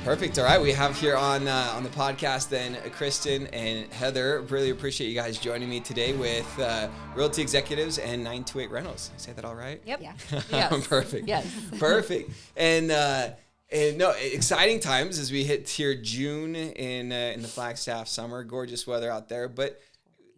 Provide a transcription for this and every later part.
Perfect. All right. We have here on the podcast then Kristin and Heather. Really appreciate you guys joining me today with Realty Executives and 928 Rentals. Did I say that all right? Yep. Yeah. Yes. Perfect. Yes. Perfect. And no, exciting times as we hit here June in the Flagstaff summer. Gorgeous weather out there, but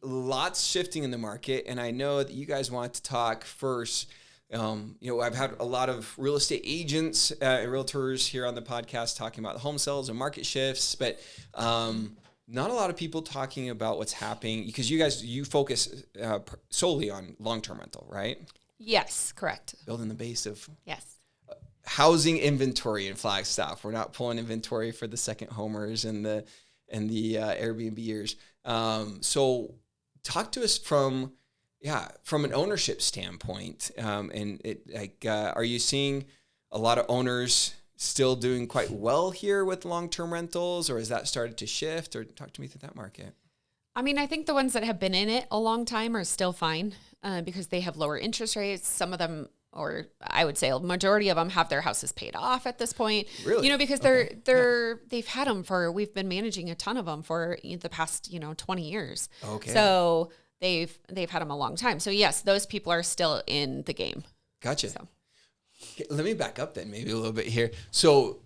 lots shifting in the market. And I know that you guys want to talk first. I've had a lot of real estate agents and realtors here on the podcast talking about the home sales and market shifts, but not a lot of people talking about what's happening because you focus solely on long-term rental, right? Yes, correct. Building the base of housing inventory in Flagstaff. We're not pulling inventory for the second homers and the Airbnbers. So talk to us from an ownership standpoint, are you seeing a lot of owners still doing quite well here with long-term rentals, or has that started to shift? Or talk to me through that market. I mean, I think the ones that have been in it a long time are still fine because they have lower interest rates. Some of them, or I would say a majority of them, have their houses paid off at this point. Really? Because they've had them we've been managing a ton of them for the past 20 years. Okay. So they've had them a long time. So yes, those people are still in the game. Gotcha. So. Okay, let me back up then maybe a little bit here. So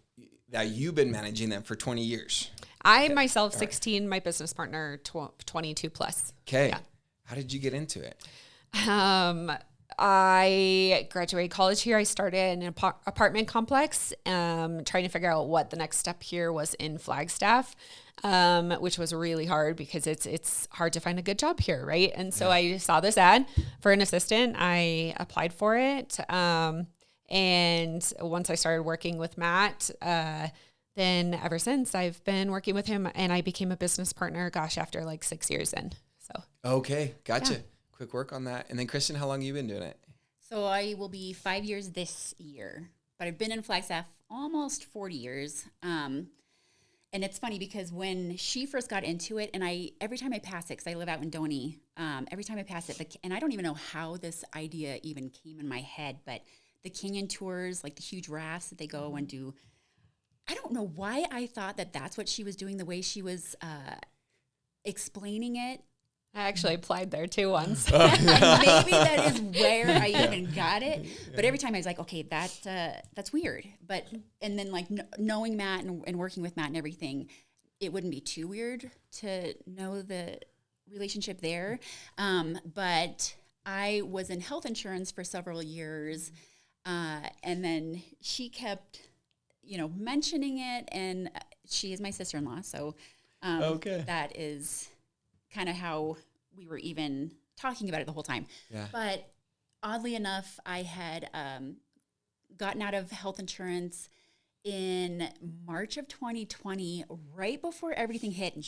now you've been managing them for 20 years. I myself, 16, my business partner, 22 plus. Okay. Yeah. How did you get into it? I graduated college here. I started in an apartment complex, trying to figure out what the next step here was in Flagstaff, which was really hard because it's hard to find a good job here, right? And so I saw this ad for an assistant. I applied for it. And once I started working with Matt, then ever since I've been working with him, and I became a business partner, after like 6 years in. So. Okay. Gotcha. Yeah. Quick work on that. And then Kristin, how long have you been doing it? So I will be 5 years this year, but I've been in Flagstaff almost 40 years. And it's funny because when she first got into it, and every time I pass it, because I live out in Doney, every time I pass it, and I don't even know how this idea even came in my head, but the canyon tours, like the huge rafts that they go and do, I don't know why I thought that that's what she was doing, the way she was explaining it. I actually applied there too once. And maybe that is where I even got it. But every time I was like, okay, that's weird. And then like knowing Matt and working with Matt and everything, it wouldn't be too weird to know the relationship there. But I was in health insurance for several years. And then she kept, mentioning it, and she is my sister-in-law. So that is kind of how we were even talking about it the whole time. Yeah. But oddly enough, I had gotten out of health insurance in March of 2020, right before everything hit and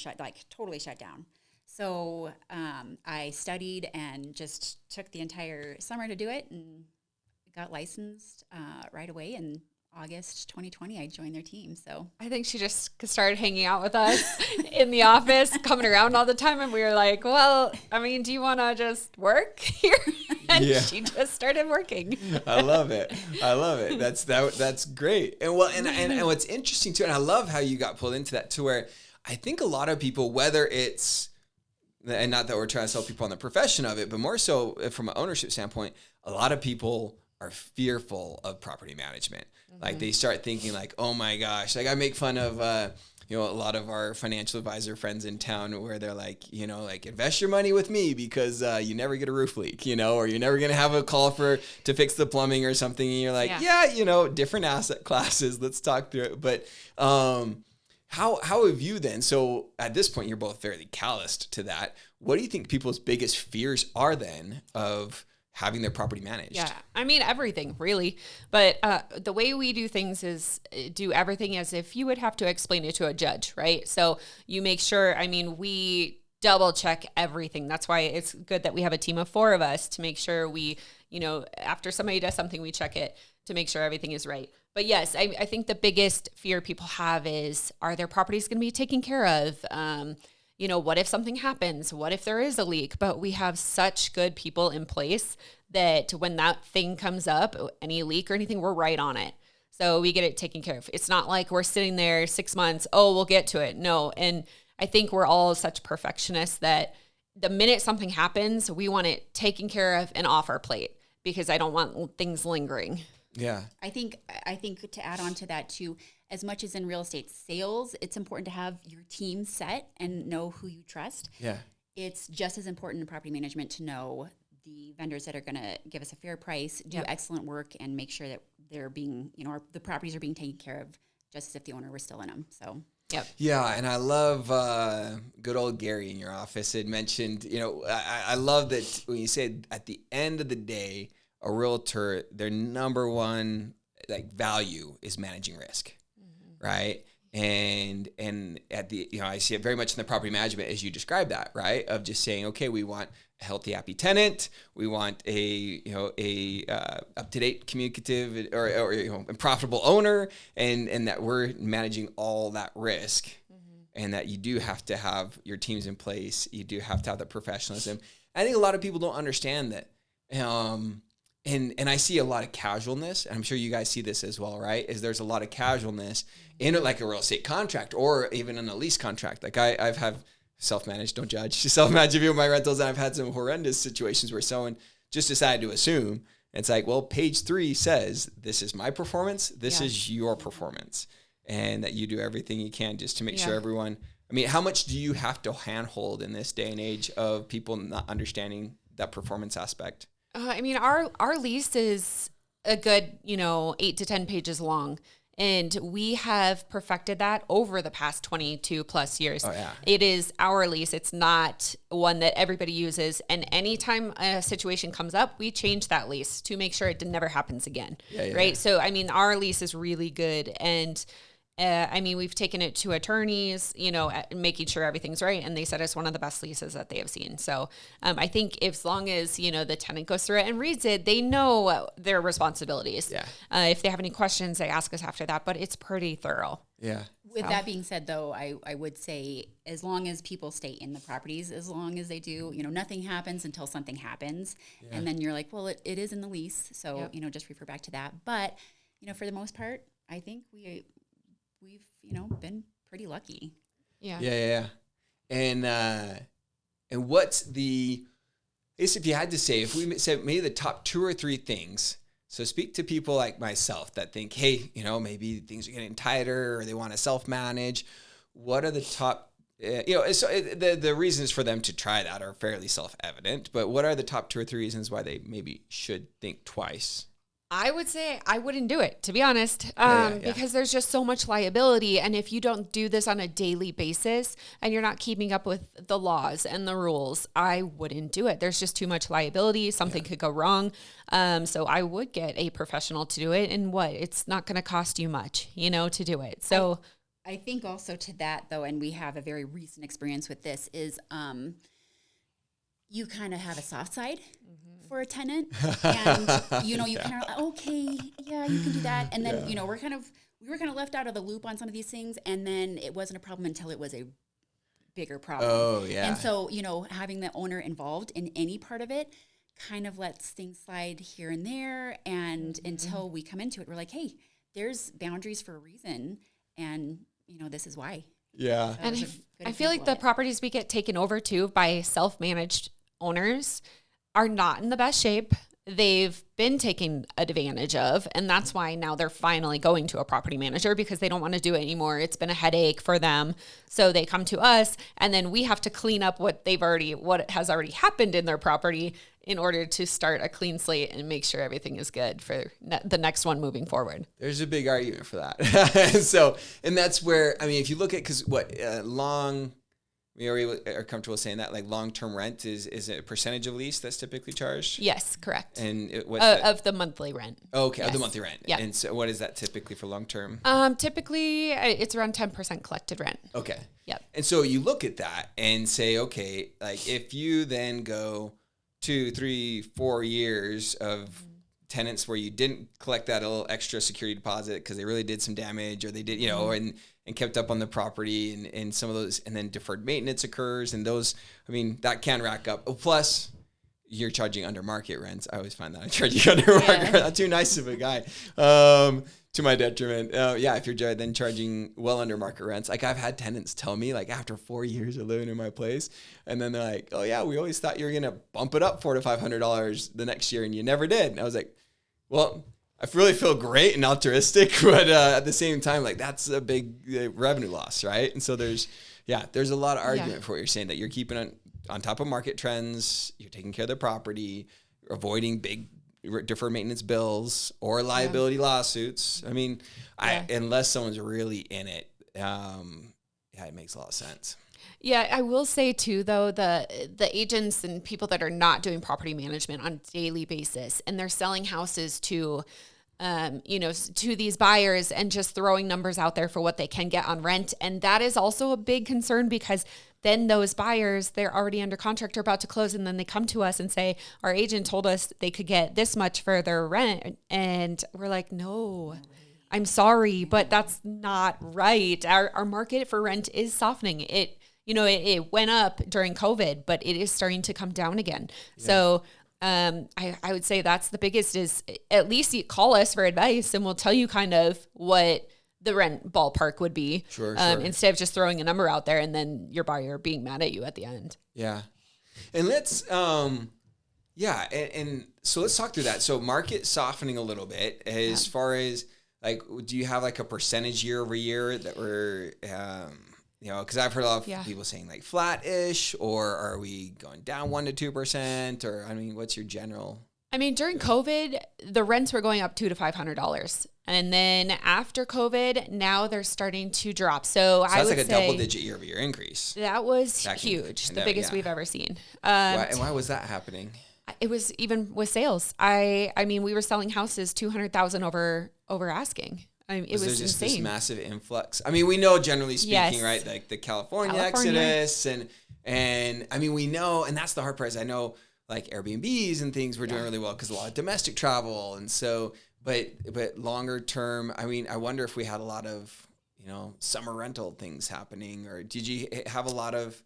totally shut down. So I studied and just took the entire summer to do it and got licensed right away. And August 2020, I joined their team. So I think she just started hanging out with us in the office, coming around all the time. And we were like, well, I mean, do you want to just work here? And she just started working. I love it. That's great. And and what's interesting too, and I love how you got pulled into that to where I think a lot of people, whether it's, and not that we're trying to sell people on the profession of it, but more so from an ownership standpoint, a lot of people are fearful of property management. Like they start thinking like, oh my gosh, like I make fun of, a lot of our financial advisor friends in town where they're like, invest your money with me because you never get a roof leak, or you're never going to have a call to fix the plumbing or something. And you're like, different asset classes. Let's talk through it. But how have you then? So at this point, you're both fairly calloused to that. What do you think people's biggest fears are then of having their property managed? Yeah, I mean, everything really. But the way we do things is do everything as if you would have to explain it to a judge, right? So you make sure, we double check everything. That's why it's good that we have a team of 4 of us to make sure we, after somebody does something, we check it to make sure everything is right. But yes, I think the biggest fear people have is, are their properties going to be taken care of? What if something happens? What if there is a leak? But we have such good people in place that when that thing comes up, any leak or anything, we're right on it. So we get it taken care of. It's not like we're sitting there 6 months, oh, we'll get to it. No. And I think we're all such perfectionists that the minute something happens, we want it taken care of and off our plate because I don't want things lingering. Yeah. I think to add on to that too, as much as in real estate sales, it's important to have your team set and know who you trust. Yeah. It's just as important in property management to know the vendors that are going to give us a fair price, do excellent work, and make sure that they're being, the properties are being taken care of just as if the owner were still in them. So. Yep. Yeah, and I love good old Gary in your office had mentioned, I love that when you said at the end of the day, a realtor, their number one value is managing risk, right? And at the, I see it very much in the property management as you describe that, right? Of just saying, okay, we want a healthy, happy tenant. We want a up-to-date, communicative, or and profitable owner, and that we're managing all that risk, and that you do have to have your teams in place. You do have to have the professionalism. I think a lot of people don't understand that. And I see a lot of casualness, and I'm sure you guys see this as well, right? Is there's a lot of casualness in it, like a real estate contract or even in a lease contract. Like I've had self-managed, don't judge, self-managed a few of my rentals, and I've had some horrendous situations where someone just decided to assume. It's like, well, page 3 says, this is my performance, this is your performance, and that you do everything you can just to make sure everyone, how much do you have to handhold in this day and age of people not understanding that performance aspect? Our lease is a good, 8 to 10 pages long. And we have perfected that over the past 22 plus years. Oh, yeah. It is our lease. It's not one that everybody uses. And anytime a situation comes up, we change that lease to make sure it never happens again. Right. So, our lease is really good. And we've taken it to attorneys, making sure everything's right. And they said it's one of the best leases that they have seen. So I think as long as, the tenant goes through it and reads it, they know their responsibilities. Yeah. If they have any questions, they ask us after that, but it's pretty thorough. Yeah. With that being said, though, I would say as long as people stay in the properties, as long as they do, nothing happens until something happens. Yeah. And then you're like, well, it is in the lease. So, just refer back to that. But, for the most part, I think we've been pretty lucky. Yeah. Yeah. And what's the, if you had to say, if we said maybe the top 2 or 3 things, so speak to people like myself that think, hey, maybe things are getting tighter or they want to self-manage. What are the top, the reasons for them to try that are fairly self-evident, but what are the top 2 or 3 reasons why they maybe should think twice? I would say I wouldn't do it, to be honest, because there's just so much liability. And if you don't do this on a daily basis and you're not keeping up with the laws and the rules, I wouldn't do it. There's just too much liability. Something could go wrong. So I would get a professional to do it. And it's not going to cost you much, to do it. So I think also to that, though, and we have a very recent experience with this, is you kind of have a soft side for a tenant, and you kind of okay, yeah, you can do that, and then we were kind of left out of the loop on some of these things, and then it wasn't a problem until it was a bigger problem. Oh yeah. And so having the owner involved in any part of it kind of lets things slide here and there, and until we come into it, we're like, hey, there's boundaries for a reason, and this is why. Yeah. So and I feel like the properties we get taken over too by self-managed owners are not in the best shape. They've been taken advantage of, and that's why now they're finally going to a property manager because they don't want to do it anymore. It's been a headache for them. So they come to us, and then we have to clean up what has already happened in their property in order to start a clean slate and make sure everything is good for the next one moving forward. There's a big argument for that. So, and that's where, if you look at, because we are comfortable saying that, like long-term rent is a percentage of lease that's typically charged? Yes, correct. And of the monthly rent. Okay, yes. Of the monthly rent. Yeah. And so what is that typically for long-term? Typically, it's around 10% collected rent. Okay. Yep. And so you look at that and say, okay, like if you then go 2, 3, 4 years of tenants where you didn't collect that little extra security deposit because they really did some damage, or they did, and kept up on the property, and some of those, and then deferred maintenance occurs, and those, that can rack up. Plus, you're charging under market rents. I always find that I'm charging under market rent. I'm too nice of a guy. To my detriment. If you're then charging well under market rents, like I've had tenants tell me like after 4 years of living in my place, and then they're like, oh yeah, we always thought you were going to bump it up $400 to $500 the next year, and you never did. And I was like, well, I really feel great and altruistic, but at the same time, like that's a big revenue loss, right? And so there's a lot of argument for what you're saying, that you're keeping on top of market trends, you're taking care of the property, avoiding big deferred maintenance bills or liability lawsuits. I mean, unless someone's really in it, it makes a lot of sense. Yeah, I will say too, though, the agents and people that are not doing property management on a daily basis, and they're selling houses to these buyers and just throwing numbers out there for what they can get on rent. And that is also a big concern, because then those buyers, they're already under contract or about to close, and then they come to us and say, our agent told us they could get this much for their rent. And we're like, no, I'm sorry, but that's not right. Our market for rent is softening. It went up during COVID, but it is starting to come down again. Yeah. So I would say that's the biggest, is at least you call us for advice, and we'll tell you kind of what the rent ballpark would be, sure. Instead of just throwing a number out there and then your buyer being mad at you at the end. Yeah. And let's, and so let's talk through that. So market softening a little bit as far as like, do you have like a percentage year over year that we're, because I've heard a lot of people saying like flat-ish, or are we going down 1% to 2%? Or, I mean, what's your general? I mean, during COVID, the rents were going up $200 to $500. And then after COVID, now they're starting to drop. So I that's would like a say double-digit year-over-year increase. That was huge, the biggest we've ever seen. Why was that happening? It was even with sales. I mean, we were selling houses $200,000 over asking. I mean, it was just insane. This massive influx. I mean, we know generally speaking, right? Like the California exodus, and I mean, we know, and that's the hard part. Is I know like Airbnbs and things were doing really well because a lot of domestic travel, and so, but longer term, I mean, I wonder if we had a lot of summer rental things happening, or did you have a lot of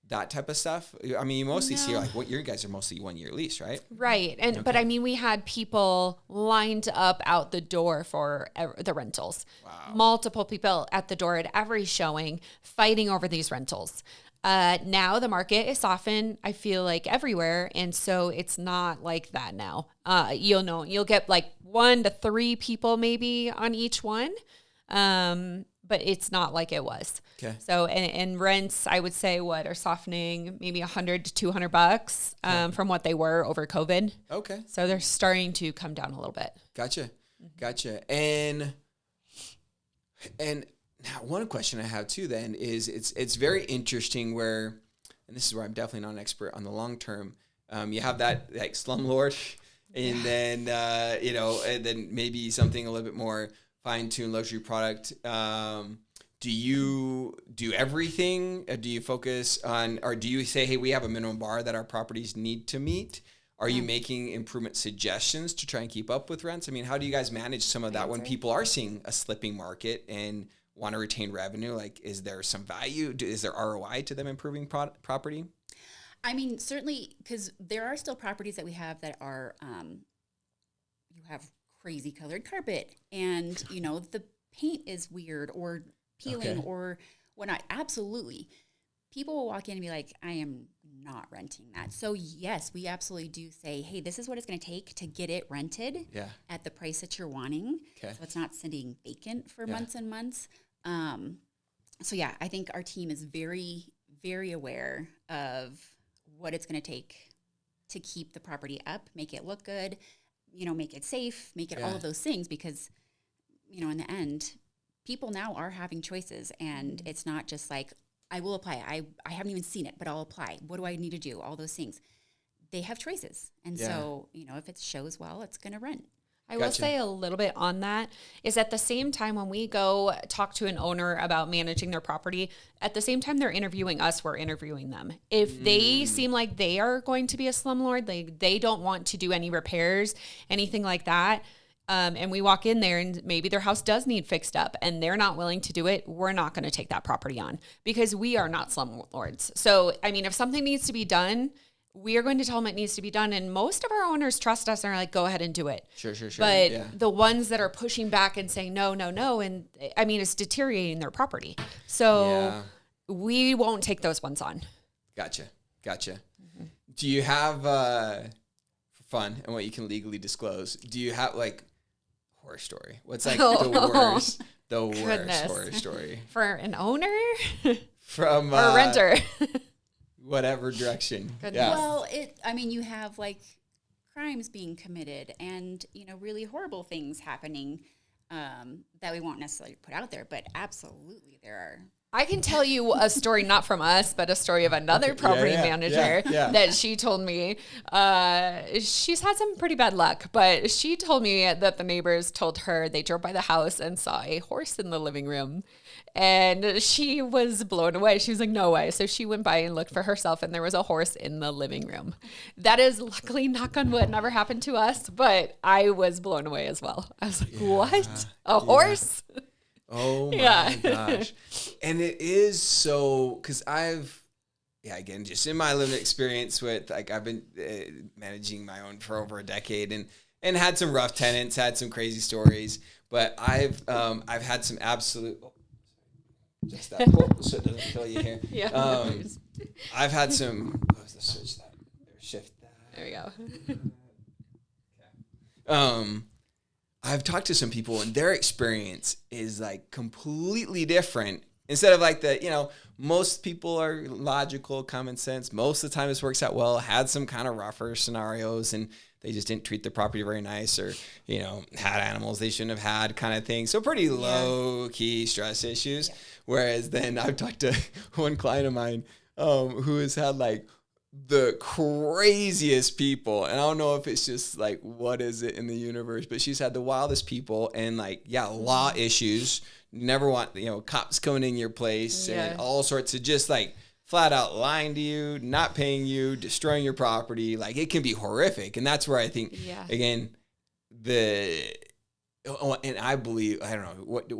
that type of stuff? I mean, you mostly see like what your guys are mostly 1 year lease, right? Right. And but I mean, we had people lined up out the door for the rentals. Wow. Multiple people at the door at every showing fighting over these rentals. Now the market is softened, I feel like, everywhere. And so it's not like that now. You'll get like 1 to 3 people maybe on each one. But it's not like it was. Okay. So, and rents, I would say are softening maybe $100 to $200 from what they were over COVID. Okay. So they're starting to come down a little bit. Gotcha. And now one question I have too then is it's very interesting where, and this is where I'm definitely not an expert on the long term. You have that like slumlord, and then and then maybe something a little bit more fine-tuned luxury product. Do you do everything? Do you focus on, or do you say, hey, we have a minimum bar that our properties need to meet? Are you making improvement suggestions to try and keep up with rents? I mean, how do you guys manage some of that when people are seeing a slipping market and want to retain revenue? Like, is there some value? Is there ROI to them improving property? I mean, certainly, because there are still properties that we have that are, you have crazy colored carpet, and the paint is weird or peeling or whatnot. Absolutely, people will walk in and be like, I am not renting that. So yes, we absolutely do say, hey, this is what it's going to take to get it rented at the price that you're wanting. So it's not sitting vacant for months and months. So yeah, I think our team is very, very aware of what it's going to take to keep the property up, make it look good, make it safe, make it all of those things, because, in the end, people now are having choices, and it's not just like, I will apply. I haven't even seen it, but I'll apply. What do I need to do? All those things. They have choices. And so, if it shows well, it's going to rent. I will say a little bit on that is at the same time when we go talk to an owner about managing their property, at the same time they're interviewing us, we're interviewing them. If they seem like they are going to be a slumlord, they don't want to do any repairs, anything like that, and we walk in there and maybe their house does need fixed up and they're not willing to do it, we're not going to take that property on because we are not slumlords. So, I mean, if something needs to be done, we are going to tell them it needs to be done. And most of our owners trust us and are like, go ahead and do it. Sure. But the ones that are pushing back and saying, no. And I mean, it's deteriorating their property. So we won't take those ones on. Gotcha. Mm-hmm. Do you have, for fun and what you can legally disclose, do you have like horror story? What's like the worst horror story? For an owner? From or a renter? Whatever direction. Goodness. Well, you have like crimes being committed and, really horrible things happening that we won't necessarily put out there, but absolutely there are. I can tell you a story, not from us, but a story of another property manager that she told me. She's had some pretty bad luck, but she told me that the neighbors told her they drove by the house and saw a horse in the living room. And she was blown away. She was like, no way. So she went by and looked for herself, and there was a horse in the living room. That is luckily, knock on wood, never happened to us, but I was blown away as well. I was like, what? A horse? Oh my gosh. And it is so, because again, just in my limited experience with, like, I've been managing my own for over a decade and had some rough tenants, had some crazy stories, but I've had some absolute, just that, so it doesn't kill you here. I've had some, let's switch that, shift that. There we go. I've talked to some people and their experience is like completely different. Instead of like most people are logical, common sense. Most of the time this works out well, had some kind of rougher scenarios and they just didn't treat the property very nice or, had animals they shouldn't have had kind of thing. So pretty low key stress issues. Yeah. Whereas then I've talked to one client of mine who has had like the craziest people, and I don't know if it's just like what is it in the universe, but she's had the wildest people and law issues, never want cops coming in your place and all sorts of just like flat out lying to you, not paying you, destroying your property. Like it can be horrific. And that's where I think again and I believe, I don't know what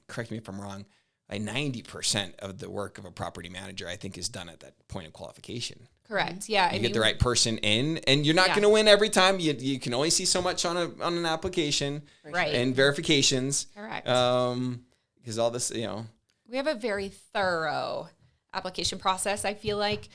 correct me if I'm wrong, like 90% of the work of a property manager, I think, is done at that point of qualification. Correct. Yeah. You get the right person in, and you're not going to win every time. You can only see so much on an application, right? And verifications. Correct. Because all this, we have a very thorough application process, I feel like,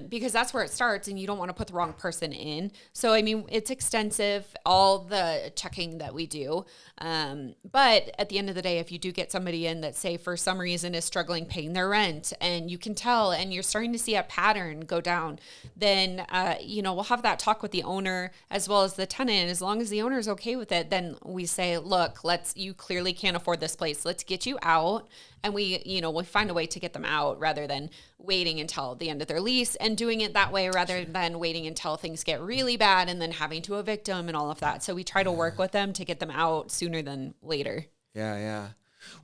because that's where it starts and you don't want to put the wrong person in. So, it's extensive, all the checking that we do. But at the end of the day, if you do get somebody in that, say, for some reason is struggling paying their rent and you can tell and you're starting to see a pattern go down, then, we'll have that talk with the owner as well as the tenant. As long as the owner is okay with it, then we say, look, you clearly can't afford this place. Let's get you out. And we find a way to get them out rather than waiting until the end of their lease and doing it that way rather than waiting until things get really bad and then having to evict them and all of that. So we try to work with them to get them out sooner than later. Yeah.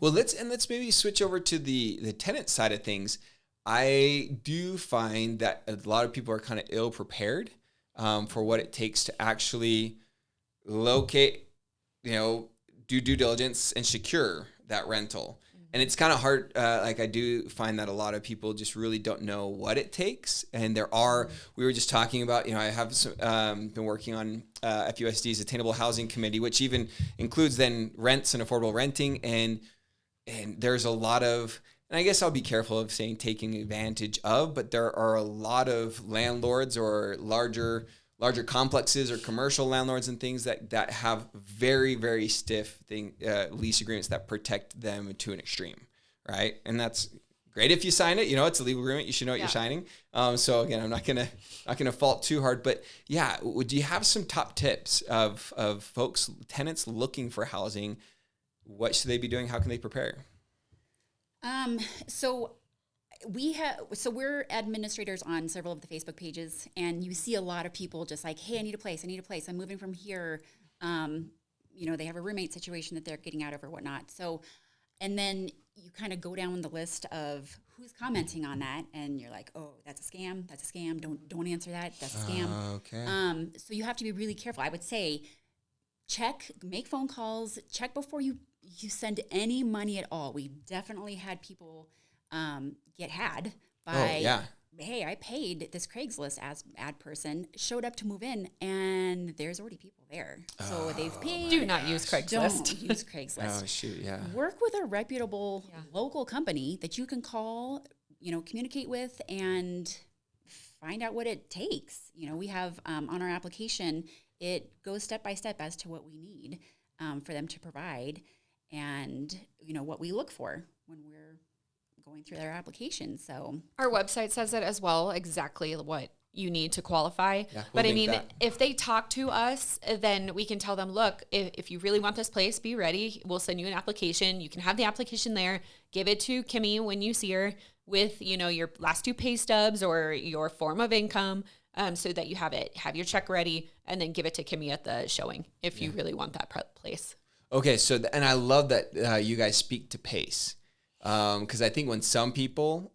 Well, let's maybe switch over to the tenant side of things. I do find that a lot of people are kind of ill prepared for what it takes to actually locate, do due diligence and secure that rental. And it's kind of hard. I do find that a lot of people just really don't know what it takes. And we were just talking about, I have been working on FUSD's Attainable Housing Committee, which even includes then rents and affordable renting. And there's a lot of, and I guess I'll be careful of saying taking advantage of, but there are a lot of landlords or larger complexes or commercial landlords and things that have very, very stiff lease agreements that protect them to an extreme, right? And that's great if you sign it. It's a legal agreement. You should know what you're signing. So again, I'm not gonna fault too hard, but yeah, would you have some top tips of tenants looking for housing? What should they be doing? How can they prepare? So we're administrators on several of the Facebook pages, and you see a lot of people just like, hey, I need a place. I'm moving from here. They have a roommate situation that they're getting out of or whatnot. So, and then you kind of go down the list of who's commenting on that, and you're like, oh, that's a scam. Don't answer that. That's a scam. Okay. So you have to be really careful. I would say make phone calls, check before you send any money at all. We've definitely had people get had by hey, I paid this Craigslist ad person, showed up to move in, and there's already people there. So they've paid. Do not use Craigslist. Don't use Craigslist. Oh, shoot, yeah. Work with a reputable local company that you can call, communicate with, and find out what it takes. We have on our application, it goes step by step as to what we need for them to provide, and what we look for when we're going through their application. So our website says it as well, exactly what you need to qualify. Yeah, but we'll I mean, link that. if they talk to us, then we can tell them, look, if you really want this place, be ready. We'll send you an application. You can have the application there. Give it to Kimmy when you see her with, your last 2 pay stubs or your form of income, so that you have it. Have your check ready, and then give it to Kimmy at the showing if you really want that place. Okay, so and I love that you guys speak to pace, because I think when some people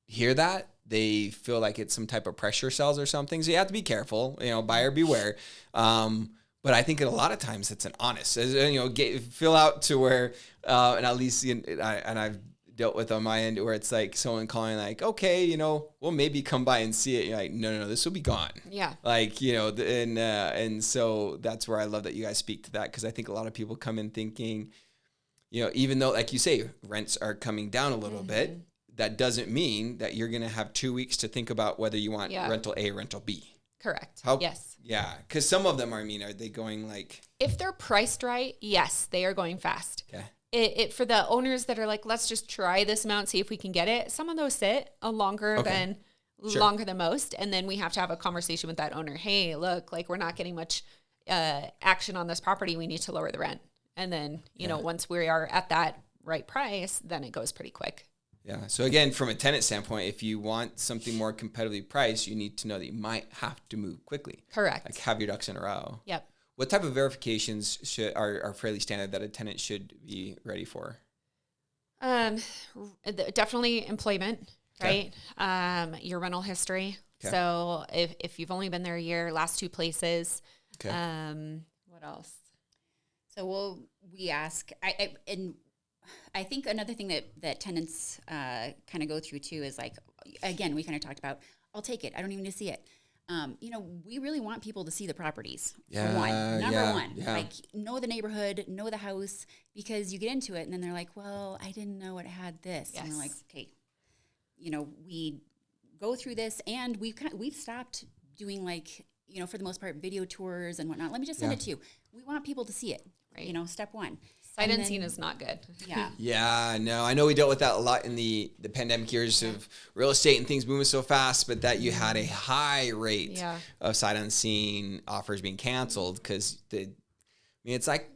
hear that, they feel like it's some type of pressure sells or something. So you have to be careful, buyer beware. But I think a lot of times it's an honest, fill out to where, and at least, and I've dealt with on my end where it's like someone calling like, okay, we'll maybe come by and see it. You're like, no, this will be gone. Yeah. Like, and so that's where I love that you guys speak to that. Cause I think a lot of people come in thinking, even though, like you say, rents are coming down a little bit, that doesn't mean that you're going to have 2 weeks to think about whether you want rental A or rental B. Correct. Yes. Yeah. Cause some of them are they going like, if they're priced right, yes, they are going fast. okay. It for the owners that are like, let's just try this amount, see if we can get it. Some of those sit longer than most, and then we have to have a conversation with that owner. Hey, look, like we're not getting much action on this property. We need to lower the rent, and then once we are at that right price, then it goes pretty quick. Yeah. So again, from a tenant standpoint, if you want something more competitively priced, you need to know that you might have to move quickly. Correct. Like have your ducks in a row. Yep. What type of verifications are fairly standard that a tenant should be ready for? Definitely employment, right? Your rental history. Okay. So if you've only been there a year, last 2 places. Okay. What else? So we ask, I think another thing that tenants kind of go through too is like, again, we kind of talked about, I'll take it. I don't even need to see it. We really want people to see the properties. Yeah, for one. Number one, yeah. like know the neighborhood, know the house, because you get into it and then they're like, well, I didn't know it had this. Yes. And we're like, okay, we go through this, and we've stopped doing like, for the most part, video tours and whatnot. Let me just send it to you. We want people to see it. Right. Step one. Sight unseen is not good. Yeah. Yeah, no, I know we dealt with that a lot in the pandemic years of real estate and things moving so fast, but that you had a high rate of sight unseen offers being canceled because it's like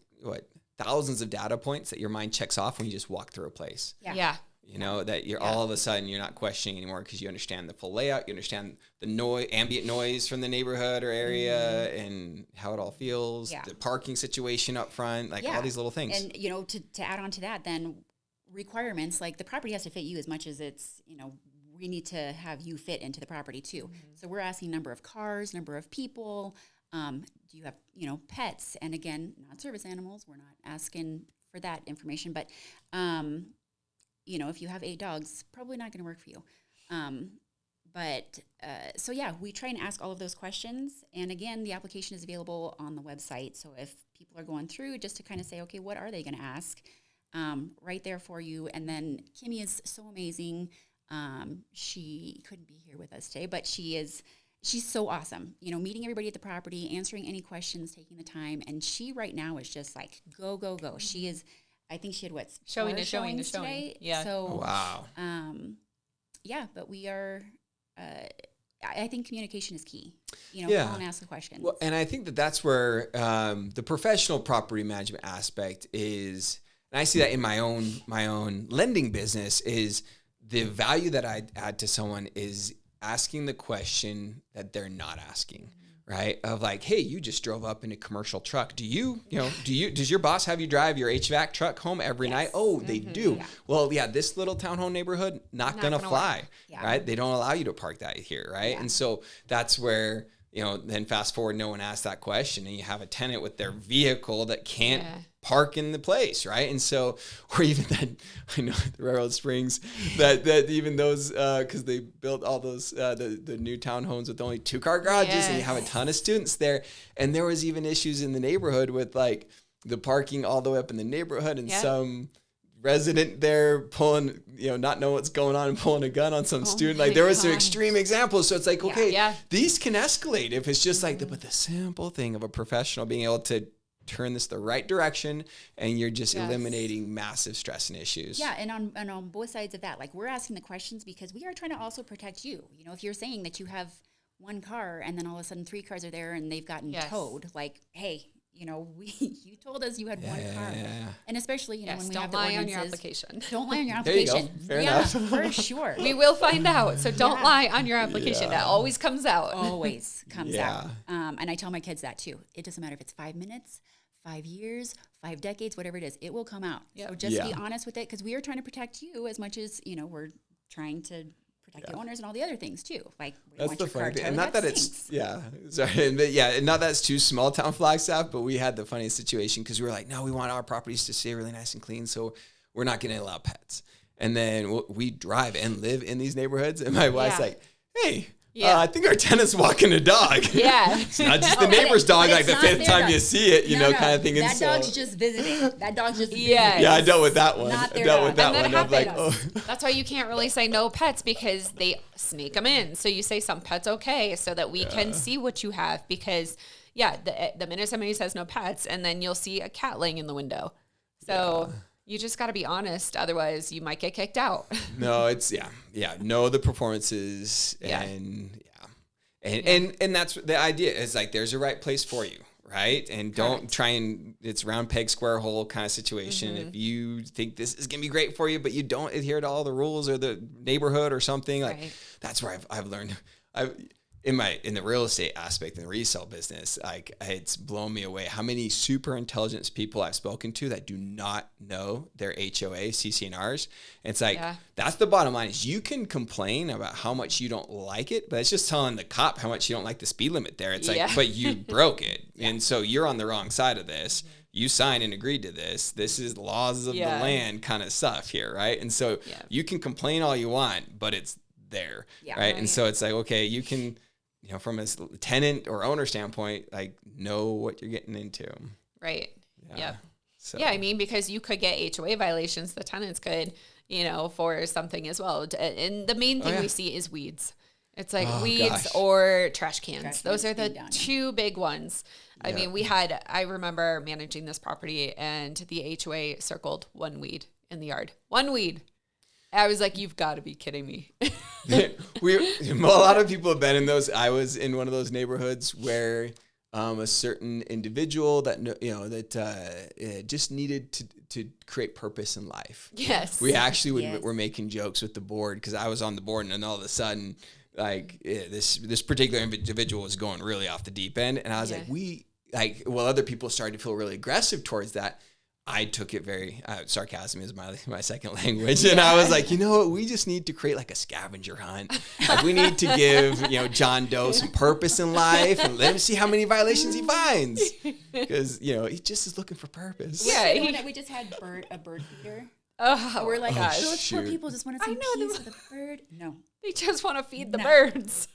thousands of data points that your mind checks off when you just walk through a place. Yeah. That you're all of a sudden you're not questioning anymore because you understand the full layout, you understand the ambient noise from the neighborhood or area and how it all feels, the parking situation up front, like all these little things. And, to add on to that, then requirements, like the property has to fit you as much as it's, we need to have you fit into the property too. Mm-hmm. So we're asking number of cars, number of people, do you have, pets? And again, not service animals. We're not asking for that information, but, if you have 8 dogs, probably not going to work for you. We try and ask all of those questions. And again, the application is available on the website. So if people are going through, just to kind of say, okay, what are they going to ask? Right there for you. And then Kimmy is so amazing. She couldn't be here with us today, but she's so awesome. Meeting everybody at the property, answering any questions, taking the time. And she right now is just like, go, go, go. She is... I think she had showing today. Yeah. So wow. But we are. I think communication is key. Call and ask the questions. Well, and I think that's where the professional property management aspect is, and I see that in my own lending business, is the value that I add to someone is asking the question that they're not asking. Right? Of like, hey, you just drove up in a commercial truck. Does your boss have you drive your HVAC truck home every night? Oh, they do. Yeah. Well, this little townhome neighborhood, not gonna fly, right? They don't allow you to park that here, right? Yeah. And so that's where then fast forward, no one asked that question, and you have a tenant with their vehicle that can't park in the place, right? And so, or even that, I know the Railroad Springs, that even those, because they built all those, the new townhomes with only 2-car garages, and you have a ton of students there. And there was even issues in the neighborhood with like the parking all the way up in the neighborhood, and some resident there pulling, not know what's going on and pulling a gun on some student. Like there was some extreme examples. So it's like, okay, these can escalate if it's just like, but the simple thing of a professional being able to turn this the right direction, and you're just eliminating massive stress and issues. Yeah, and on both sides of that, like we're asking the questions because we are trying to also protect you. If you're saying that you have 1 car and then all of a sudden 3 cars are there and they've gotten towed, like, hey, you told us you had 1 car. And especially, when we have the ordinances. Don't lie on your application. Don't lie on your application. There you go. Fair enough. For sure. We will find out. So don't lie on your application. That always comes out. Always comes out. And I tell my kids that too. It doesn't matter if it's 5 minutes, 5 years, 5 decades, whatever it is, it will come out. So just be honest with it, because we are trying to protect you as much as, we're trying to protect the owners and all the other things too. Like we that's want the your funny car thing, towed, and not that stinks. it's not that it's too small town Flagstaff, but we had the funniest situation because we were like, no, we want our properties to stay really nice and clean, so we're not going to allow pets. And then we drive and live in these neighborhoods, and my wife's like, hey. I think our tenant's walking a dog. Yeah. It's not just the neighbor's dog, like the 5th time you see it, kind of thing. That dog's just visiting. That dog's just visiting. Yeah, I dealt with that one. Not their dog. I'm like, That's why you can't really say no pets, because they sneak them in. So you say some pets okay, so that we can see what you have, because the minute somebody says no pets, and then you'll see a cat laying in the window. So you just got to be honest. Otherwise, you might get kicked out. No, it's know the performances, and that's the idea. Is like there's a right place for you, right? And don't try and it's round peg square hole kind of situation. If you think this is gonna be great for you, but you don't adhere to all the rules or the neighborhood or something, like that's where I've learned. In the real estate aspect and the resale business, like it's blown me away how many super intelligent people I've spoken to that do not know their HOA, CCNRs. And it's like, that's the bottom line, is you can complain about how much you don't like it, but it's just telling the cop how much you don't like the speed limit there. It's like, but you broke it. And so you're on the wrong side of this. You signed and agreed to this. This is laws of the land kind of stuff here, right? And so you can complain all you want, but it's there, right? And so it's like, okay, you can... from a tenant or owner standpoint, like know what you're getting into. Right. Yeah. So. Yeah. I mean, because you could get HOA violations, the tenants could, for something as well. And the main thing we see is weeds. It's like weeds or trash cans. Those are the 2 big ones. I mean, I remember managing this property, and the HOA circled 1 weed in the yard. 1 weed. I was like, you've got to be kidding me. A lot of people have been in those. I was in one of those neighborhoods where a certain individual that just needed to create purpose in life. Yes. We actually were making jokes with the board, because I was on the board, and then all of a sudden, this particular individual was going really off the deep end, and I was like, other people started to feel really aggressive towards that. I took it very, sarcasm is my second language. And I was like, we just need to create like a scavenger hunt. Like we need to give, John Doe some purpose in life and let him see how many violations he finds. Because, he just is looking for purpose. Yeah. We just had a bird feeder. Oh, we're like, those poor people just want to see a piece of the bird. No. They just want to feed the birds.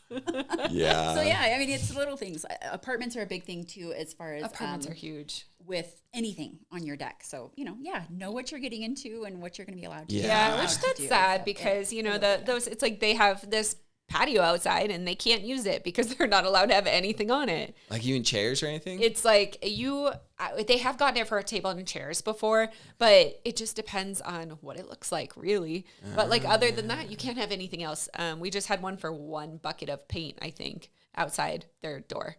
Yeah. So, I mean, it's little things. Apartments are a big thing, too, as far as... Apartments are huge. With anything on your deck. So, know what you're getting into and what you're going to be allowed to do. Yeah, which that's sad because, those, it's like they have this patio outside and they can't use it because they're not allowed to have anything on it. Like even chairs or anything? It's like they have gotten it for a table and chairs before, but it just depends on what it looks like, really. But like other than that, you can't have anything else. We just had one for 1 bucket of paint, I think, outside their door.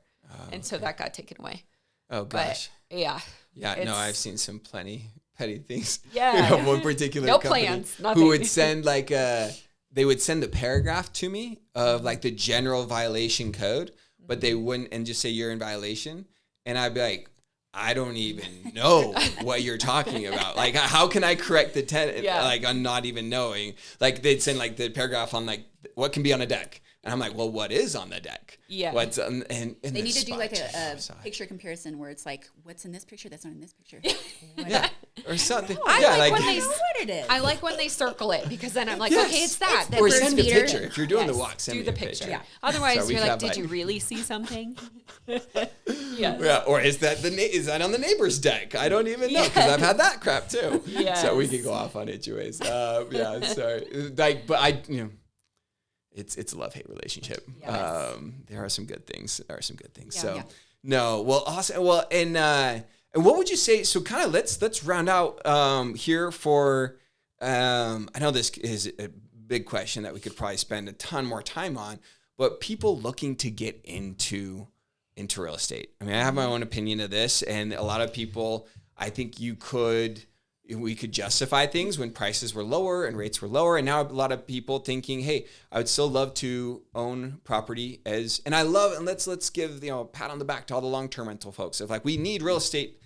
And so that got taken away. Oh, gosh. But, yeah. Yeah, no, I've seen some petty things. Yeah. One particular no company plans, nothing. Who would send they would send a paragraph to me of like the general violation code, but they wouldn't, and just say you're in violation. And I'd be like, I don't even know what you're talking about. Like, how can I correct the tenant? Like, I'm not even knowing. Like, they'd send like the paragraph on like what can be on a deck. And I'm like, well, what is on the deck? Yeah. What's and They need to do like a side. picture comparison where it's like, what's in this picture that's not in this picture. Yeah, or something. I yeah, like like when I know what it is. I like when they circle it because then I'm like, Yes. okay, it's that. or first send me a meter. picture if you're doing the Yes. walk. Send Do me the a picture. Yeah. Otherwise, So we you're can like, have, did you really see something? Yes. Yeah, or is that is that on the neighbor's deck? I don't even know because I've had that crap too. Yes. So we could go off on it ways. Yeah, sorry. Like, but it's a love-hate relationship. Yes. There are some good things. Yeah, So yeah. no, well, awesome. Well, and what would you say? So kind of let's round out here for. I know this is a big question that we could probably spend a ton more time on, but people looking to get into real estate. I mean, I have my own opinion of this, and a lot of people, I think we could justify things when prices were lower and rates were lower. And now a lot of people thinking, hey, I would still love to own property and I love, and let's give, a pat on the back to all the long-term rental folks of like, we need real estate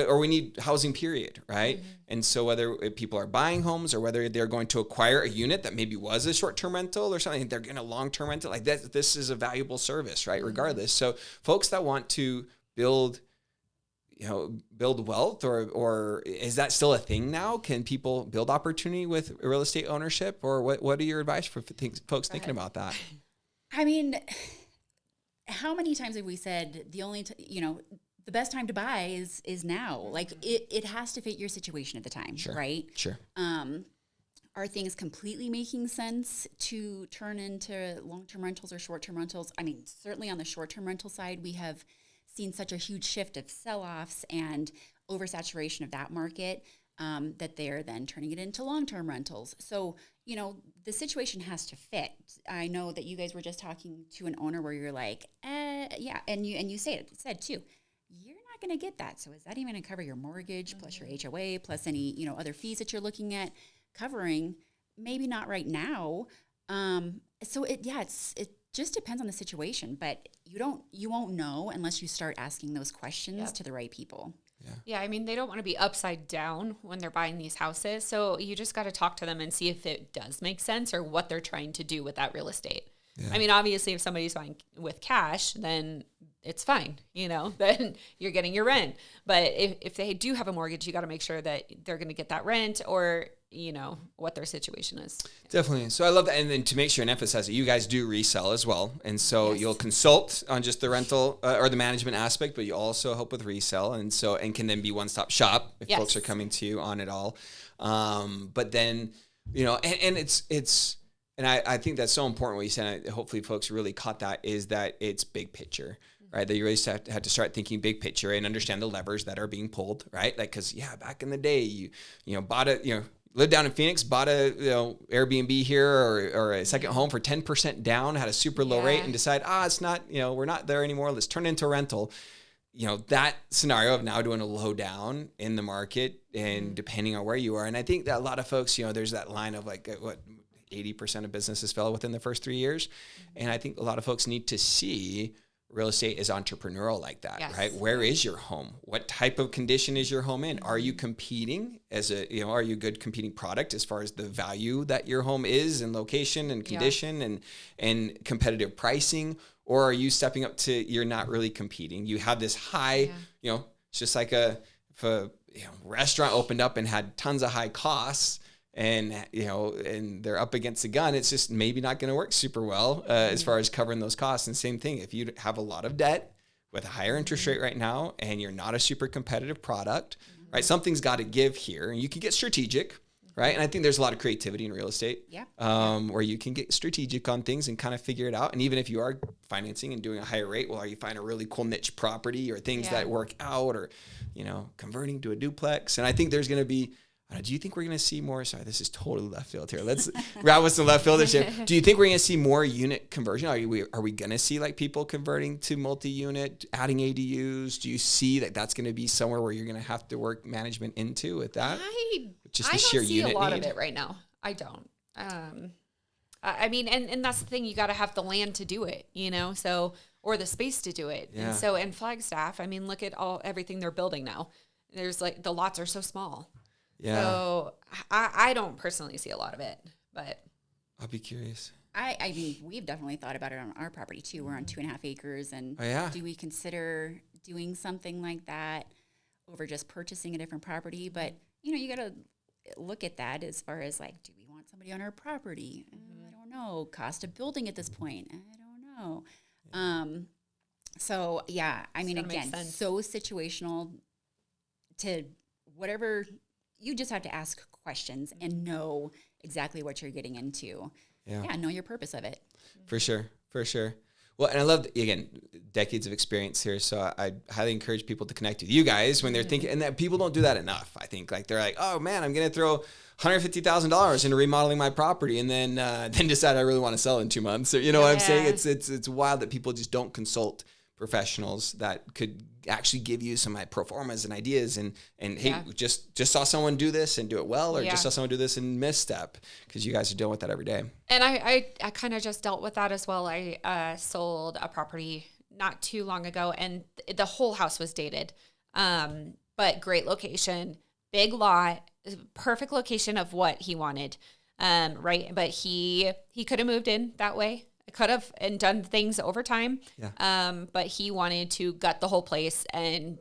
or we need housing period. Right. Mm-hmm. And so whether people are buying homes or whether they're going to acquire a unit that maybe was a short-term rental or something, they're getting a long-term rental like that. This is a valuable service, right? Mm-hmm. Regardless. So folks that want to build wealth or is that still a thing now? Can people build opportunity with real estate ownership or what are your advice for folks thinking about that? I mean, how many times have we said the best time to buy is now? Like it has to fit your situation at the time, Sure. right? Sure. Are things completely making sense to turn into long-term rentals or short-term rentals? I mean, certainly on the short-term rental side, we have seen such a huge shift of sell-offs and oversaturation of that market that they're then turning it into long-term rentals. So, the situation has to fit. I know that you guys were just talking to an owner where you're like, yeah, and you said too, you're not going to get that. So is that even going to cover your mortgage plus your HOA plus any, other fees that you're looking at covering? Maybe not right now. So it just depends on the situation, but you won't know unless you start asking those questions to the right people. Yeah, I mean, they don't want to be upside down when they're buying these houses. So you just got to talk to them and see if it does make sense or what they're trying to do with that real estate. Yeah. I mean, obviously, if somebody's buying with cash, then it's fine, then you're getting your rent. But if they do have a mortgage, you got to make sure that they're going to get that rent or, what their situation is. Definitely. So I love that. And then to make sure and emphasize that you guys do resell as well. And so you'll consult on just the rental or the management aspect, but you also help with resell. And can then be one-stop shop if folks are coming to you on it all. But then, and it's, and I think that's so important what you said. Hopefully folks really caught that is that it's big picture. Right, that you really had to start thinking big picture and understand the levers that are being pulled. Right, like because back in the day, you bought a lived down in Phoenix, bought a Airbnb here or a second home for 10% down, had a super low rate, and decide it's not we're not there anymore. Let's turn it into a rental. That scenario of now doing a low down in the market and depending on where you are, and I think that a lot of folks there's that line of like what 80% of businesses fell within the first 3 years, and I think a lot of folks need to see. Real estate is entrepreneurial like that, right? Where is your home? What type of condition is your home in? Are you competing as are you a good competing product as far as the value that your home is and location and condition and competitive pricing? Or are you stepping up to, you're not really competing. You have this high, it's just like if a restaurant opened up and had tons of high costs, and and they're up against a gun, it's just maybe not going to work super well as far as covering those costs. And same thing, if you have a lot of debt with a higher interest rate right now and you're not a super competitive product, right? Something's got to give here, and you can get strategic, right? And I think there's a lot of creativity in real estate, where you can get strategic on things and kind of figure it out. And even if you are financing and doing a higher rate, well, you find a really cool niche property or things that work out, or converting to a duplex. And I think there's going to be. Do you think we're going to see more? Sorry, this is totally left field here. Let's wrap with some left fieldership. Do you think we're going to see more unit conversion? Are we going to see like people converting to multi-unit, adding ADUs? Do you see that that's going to be somewhere where you're going to have to work management into with that? I the sheer don't see unit a lot need? of it right now. I don't. I mean, and that's the thing. You got to have the land to do it, or the space to do it. Yeah. And so in Flagstaff, I mean, look at everything they're building now. There's like the lots are so small. Yeah. So I don't personally see a lot of it, but I'll be curious. I mean, we've definitely thought about it on our property too. We're on 2.5 acres, and do we consider doing something like that over just purchasing a different property? But you got to look at that as far as like, do we want somebody on our property? I don't know. Cost of building at this point, I don't know. So yeah, I mean, again, so situational to whatever. You just have to ask questions and know exactly what you're getting into. Yeah, know your purpose of it. For sure. Well, and I love, again, decades of experience here. So I highly encourage people to connect with you guys when they're thinking, and that people don't do that enough. I think like they're like, oh man, I'm going to throw $150,000 into remodeling my property and then decide I really want to sell in 2 months. So, you know what I'm saying? It's wild that people just don't consult professionals that could actually give you some pro formas and ideas and hey, just saw someone do this and do it well, or just saw someone do this and misstep, because you guys are dealing with that every day. And I kind of just dealt with that as well. I sold a property not too long ago, and the whole house was dated, but great location, big lot, perfect location of what he wanted, right? But he could have moved in that way. Could have and done things over time. But he wanted to gut the whole place and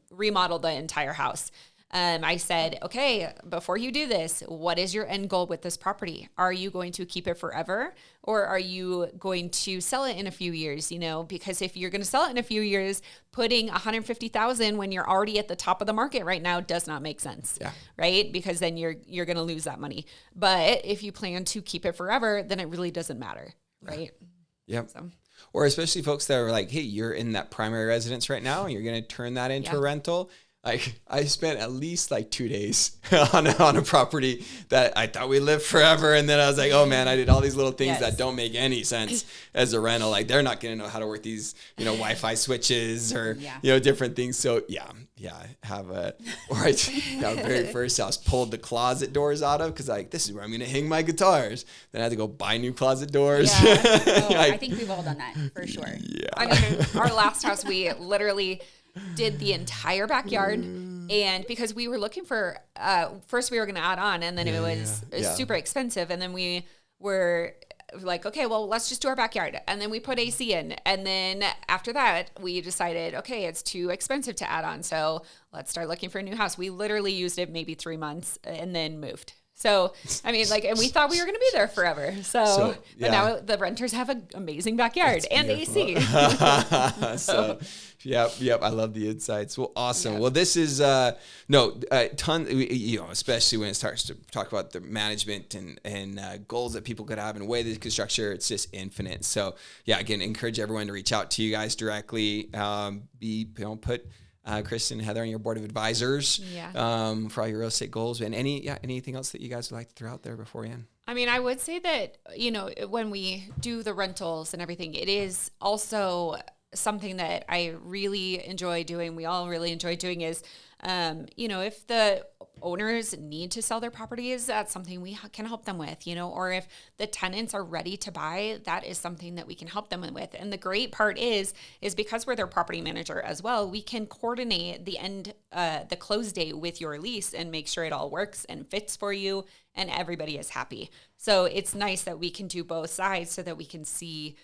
remodel the entire house. I said, okay, before you do this, what is your end goal with this property? Are you going to keep it forever, or are you going to sell it in a few years? Because if you're going to sell it in a few years, putting $150,000 when you're already at the top of the market right now does not make sense, right? Because then you're going to lose that money. But if you plan to keep it forever, then it really doesn't matter. Right. Yep. So. Or especially folks that are like, hey, you're in that primary residence right now and you're going to turn that into a rental. Like I spent at least like 2 days on a property that I thought we lived forever. And then I was like, oh man, I did all these little things that don't make any sense as a rental. Like they're not going to know how to work these, Wi-Fi switches or, different things. So very first house pulled the closet doors out of, cause like, this is where I'm going to hang my guitars. Then I had to go buy new closet doors. Yeah. I think we've all done that for sure. Yeah. I mean, our last house, we literally did the entire backyard, and because we were looking for first we were going to add on, and then it was super expensive, and then we were like, okay, well, let's just do our backyard, and then we put AC in, and then after that we decided, okay, it's too expensive to add on, so let's start looking for a new house. We literally used it maybe 3 months and then moved. So, I mean, like, and we thought we were going to be there forever. But now the renters have an amazing backyard and AC. So, yep. I love the insights. Well, awesome. Yep. Well, this is, ton, especially when it starts to talk about the management and goals that people could have and the way they could structure, it's just infinite. So, again, encourage everyone to reach out to you guys directly. Put Kristin and Heather on your board of advisors for all your real estate goals. And anything else that you guys would like to throw out there before we end? I mean, I would say that, when we do the rentals and everything, it is also something that I really enjoy doing. We all really enjoy doing is, if the owners need to sell their properties, that's something we can help them with, or if the tenants are ready to buy, that is something that we can help them with. And the great part is because we're their property manager as well, we can coordinate the close date with your lease and make sure it all works and fits for you and everybody is happy. So it's nice that we can do both sides so that we can see,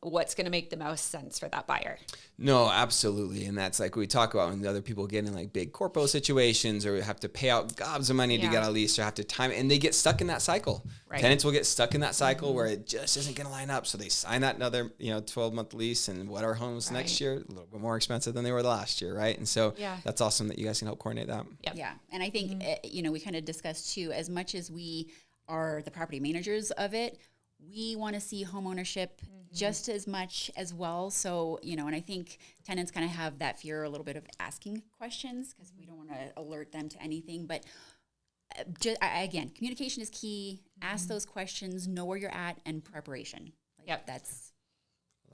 what's going to make the most sense for that buyer. No, absolutely. And that's like we talk about when the other people get in like big corpo situations or have to pay out gobs of money to get a lease or have to time it, and they get stuck in that cycle. Right. Tenants will get stuck in that cycle where it just isn't going to line up. So they sign that another, 12-month lease, and what our homes next year, a little bit more expensive than they were last year. Right. And so that's awesome that you guys can help coordinate that. Yep. Yeah. And I think, we kind of discussed too, as much as we are the property managers of it, we want to see home ownership just as much as well. So, and I think tenants kind of have that fear a little bit of asking questions because we don't want to alert them to anything. But again, communication is key. Ask those questions, know where you're at, and preparation. That's.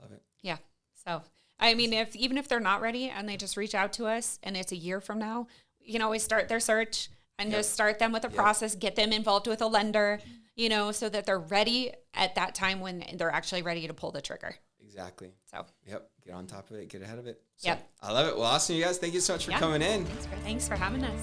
Love it. Yeah. So, I mean, even if they're not ready and they just reach out to us and it's a year from now, you can always start their search and just start them with a process, get them involved with a lender, so that they're ready at that time when they're actually ready to pull the trigger. Exactly. So, get on top of it, get ahead of it. So, yep. I love it. Well, awesome, you guys. Thank you so much for coming in. Thanks for having us.